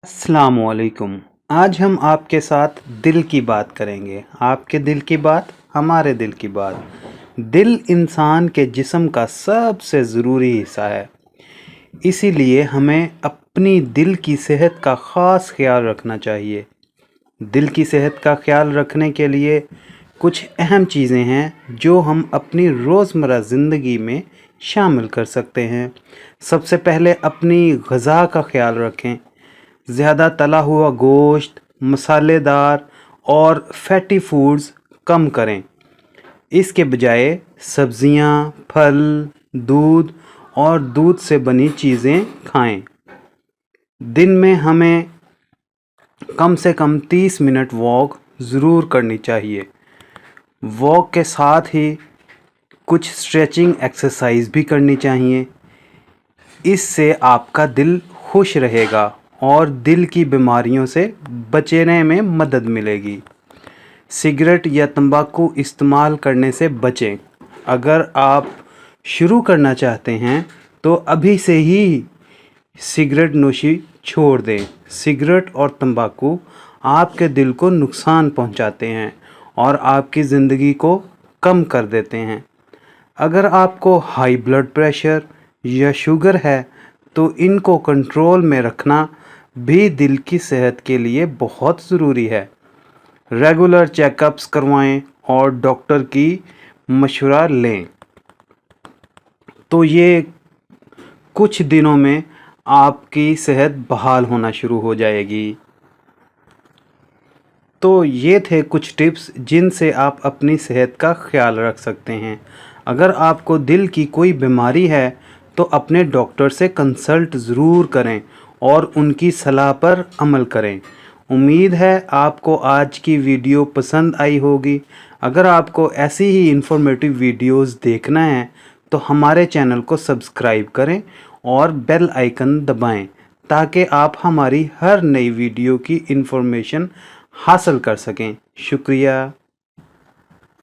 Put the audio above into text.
अस्सलामुअलैकुम। आज हम आपके साथ दिल की बात करेंगे। आपके दिल की बात, हमारे दिल की बात। दिल इंसान के जिस्म का सबसे ज़रूरी हिस्सा है, इसीलिए हमें अपनी दिल की सेहत का ख़ास ख्याल रखना चाहिए। दिल की सेहत का ख्याल रखने के लिए कुछ अहम चीज़ें हैं जो हम अपनी रोज़मर्रा ज़िंदगी में शामिल कर सकते हैं। सबसे पहले अपनी ग़िज़ा का ख्याल रखें। ज़्यादा तला हुआ गोश्त, मसालेदार और फैटी फूड्स कम करें। इसके बजाय सब्ज़ियाँ, फल, दूध और दूध से बनी चीज़ें खाएं। दिन में हमें कम से कम 30 मिनट वॉक ज़रूर करनी चाहिए। वॉक के साथ ही कुछ स्ट्रेचिंग एक्सरसाइज भी करनी चाहिए। इससे आपका दिल खुश रहेगा और दिल की बीमारियों से बचने में मदद मिलेगी। सिगरेट या तंबाकू इस्तेमाल करने से बचें। अगर आप शुरू करना चाहते हैं तो अभी से ही सिगरेट नोशी छोड़ दें। सिगरेट और तंबाकू आपके दिल को नुकसान पहुंचाते हैं और आपकी ज़िंदगी को कम कर देते हैं। अगर आपको हाई ब्लड प्रेशर या शुगर है तो इनको कंट्रोल में रखना भी दिल की सेहत के लिए बहुत ज़रूरी है। रेगुलर चेकअप्स करवाएं और डॉक्टर की मशवरा लें। तो ये कुछ दिनों में आपकी सेहत बहाल होना शुरू हो जाएगी। तो ये थे कुछ टिप्स जिनसे आप अपनी सेहत का ख्याल रख सकते हैं। अगर आपको दिल की कोई बीमारी है तो अपने डॉक्टर से कंसल्ट ज़रूर करें और उनकी सलाह पर अमल करें। उम्मीद है आपको आज की वीडियो पसंद आई होगी। अगर आपको ऐसी ही इन्फॉर्मेटिव वीडियोस देखना है तो हमारे चैनल को सब्सक्राइब करें और बेल आइकन दबाएं ताकि आप हमारी हर नई वीडियो की इन्फॉर्मेशन हासिल कर सकें। शुक्रिया।